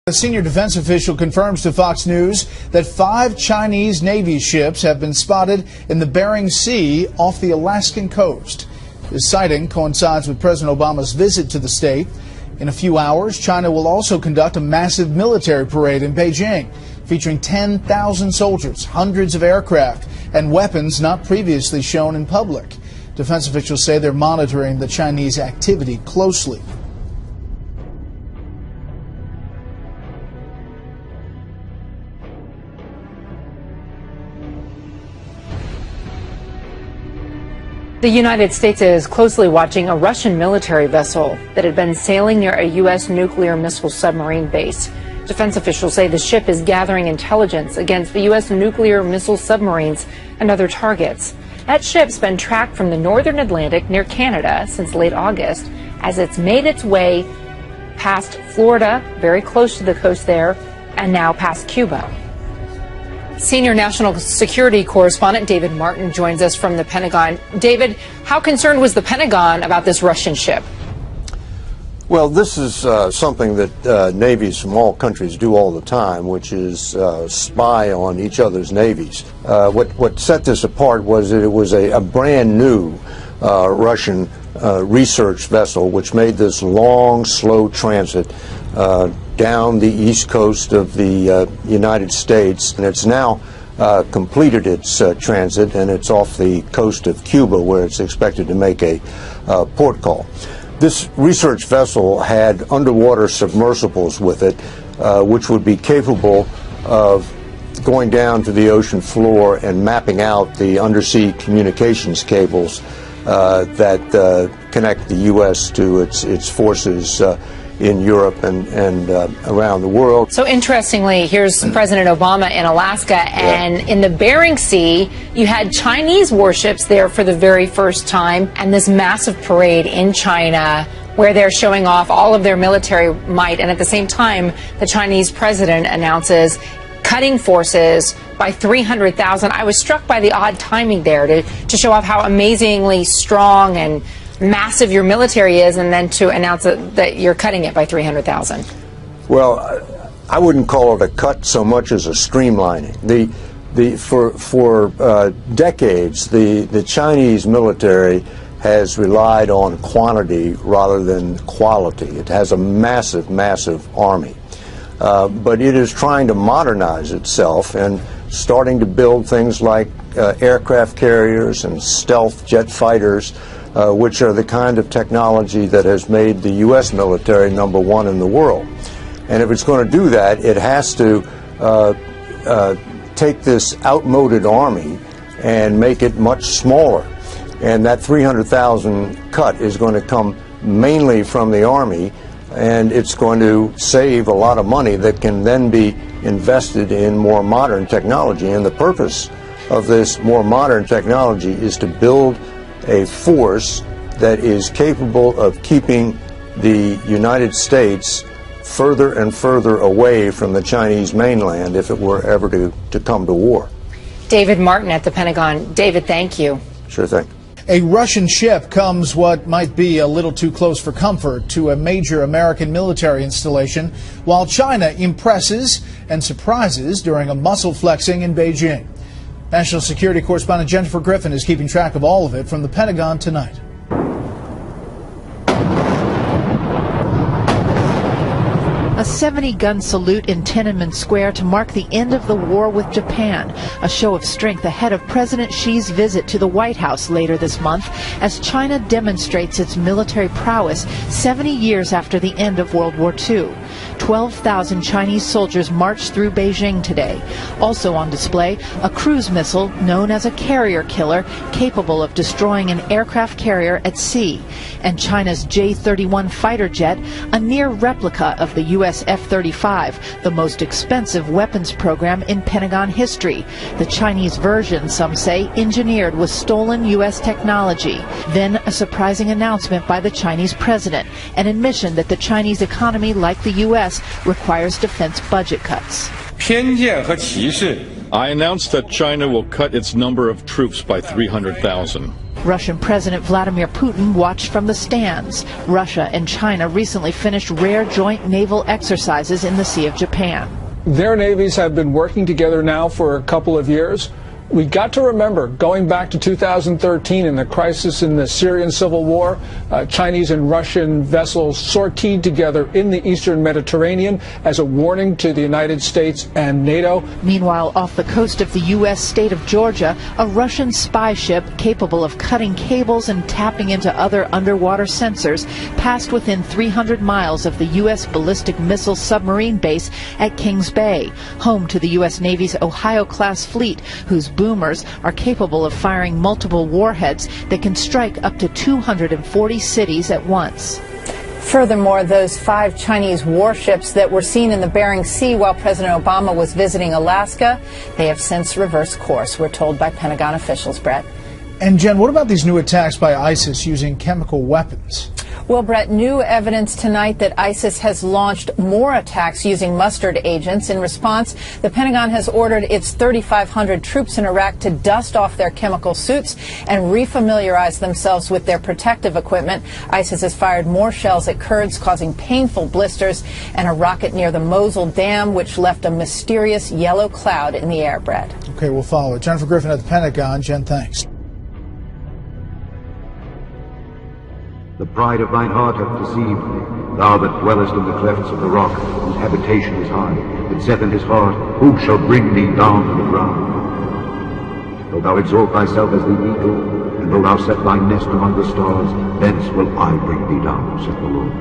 A senior defense official confirms to Fox News that 5 Chinese Navy ships have been spotted in the Bering Sea off the Alaskan coast. This sighting coincides with President Obama's visit to the state. In a few hours, China will also conduct a massive military parade in Beijing, featuring 10,000 soldiers, hundreds of aircraft, and weapons not previously shown in public. Defense officials say they're monitoring the Chinese activity closely. The United States is closely watching a Russian military vessel that had been sailing near a U.S. nuclear missile submarine base. Defense officials say the ship is gathering intelligence against the U.S. nuclear missile submarines and other targets. That ship's been tracked from the northern Atlantic near Canada since late August as it's made its way past Florida, very close to the coast there, and now past Cuba. Senior national security correspondent David Martin joins us from the Pentagon. David, how concerned was the Pentagon about this Russian ship? Well, this is something that navies from all countries do all the time, which is spy on each other's navies. What set this apart was that it was a brand new Russian research vessel which made this long, slow transit down the east coast of the United States, and it's now completed its transit, and it's off the coast of Cuba, where it's expected to make a port call. This research vessel had underwater submersibles with it, which would be capable of going down to the ocean floor and mapping out the undersea communications cables that connect the U.S. to its forces in Europe and around the world. So interestingly, here's President Obama in Alaska, and in the Bering Sea, you had Chinese warships there for the very first time, and this massive parade in China where they're showing off all of their military might, and at the same time, the Chinese president announces cutting forces by 300,000. I was struck by the odd timing there to show off how amazingly strong and massive your military is, and then to announce that you're cutting it by 300,000. Well, I wouldn't call it a cut so much as a streamlining. For decades, the Chinese military has relied on quantity rather than quality. It has a massive, massive army. But it is trying to modernize itself and starting to build things like aircraft carriers and stealth jet fighters, which are the kind of technology that has made the U.S. military #1 in the world. And if it's going to do that, it has to take this outmoded army and make it much smaller. And that 300,000 cut is going to come mainly from the Army, and it's going to save a lot of money that can then be invested in more modern technology. And the purpose of this more modern technology is to build a force that is capable of keeping the United States further and further away from the Chinese mainland if it were ever to come to war. David Martin at the Pentagon. David, thank you. Sure thing. A Russian ship comes what might be a little too close for comfort to a major American military installation, while China impresses and surprises during a muscle flexing in Beijing. National security correspondent Jennifer Griffin is keeping track of all of it from the Pentagon tonight. A 70-gun salute in Tiananmen Square to mark the end of the war with Japan, a show of strength ahead of President Xi's visit to the White House later this month as China demonstrates its military prowess 70 years after the end of World War II. 12,000 Chinese soldiers marched through Beijing today. Also on display, a cruise missile known as a carrier killer capable of destroying an aircraft carrier at sea, and China's J-31 fighter jet, a near replica of the U.S. F-35, the most expensive weapons program in Pentagon history. The Chinese version, some say, engineered with stolen U.S. technology. Then a surprising announcement by the Chinese president, an admission that the Chinese economy, like the U.S., requires defense budget cuts. I announced that China will cut its number of troops by 300,000. Russian President Vladimir Putin watched from the stands. Russia and China recently finished rare joint naval exercises in the Sea of Japan. Their navies have been working together now for a couple of years. We got to remember, going back to 2013 and the crisis in the Syrian civil war, Chinese and Russian vessels sortied together in the eastern Mediterranean as a warning to the United States and NATO. Meanwhile, off the coast of the U.S. state of Georgia, a Russian spy ship capable of cutting cables and tapping into other underwater sensors passed within 300 miles of the U.S. ballistic missile submarine base at Kings Bay, home to the U.S. Navy's Ohio-class fleet, whose boomers are capable of firing multiple warheads that can strike up to 240 cities at once. Furthermore, those 5 Chinese warships that were seen in the Bering Sea while President Obama was visiting Alaska, they have since reversed course, we're told by Pentagon officials, Brett. And Jen, what about these new attacks by ISIS using chemical weapons? Well, Brett, new evidence tonight that ISIS has launched more attacks using mustard agents. In response, the Pentagon has ordered its 3,500 troops in Iraq to dust off their chemical suits and refamiliarize themselves with their protective equipment. ISIS has fired more shells at Kurds, causing painful blisters, and a rocket near the Mosul Dam, which left a mysterious yellow cloud in the air, Brett. Okay, we'll follow it. Jennifer Griffin at the Pentagon. Jen, thanks. The pride of thine heart hath deceived thee, thou that dwellest in the clefts of the rock, whose habitation is high, that saith in his heart, who shall bring thee down to the ground? Though thou exalt thyself as the eagle, and though thou set thy nest among the stars, thence will I bring thee down, saith the Lord.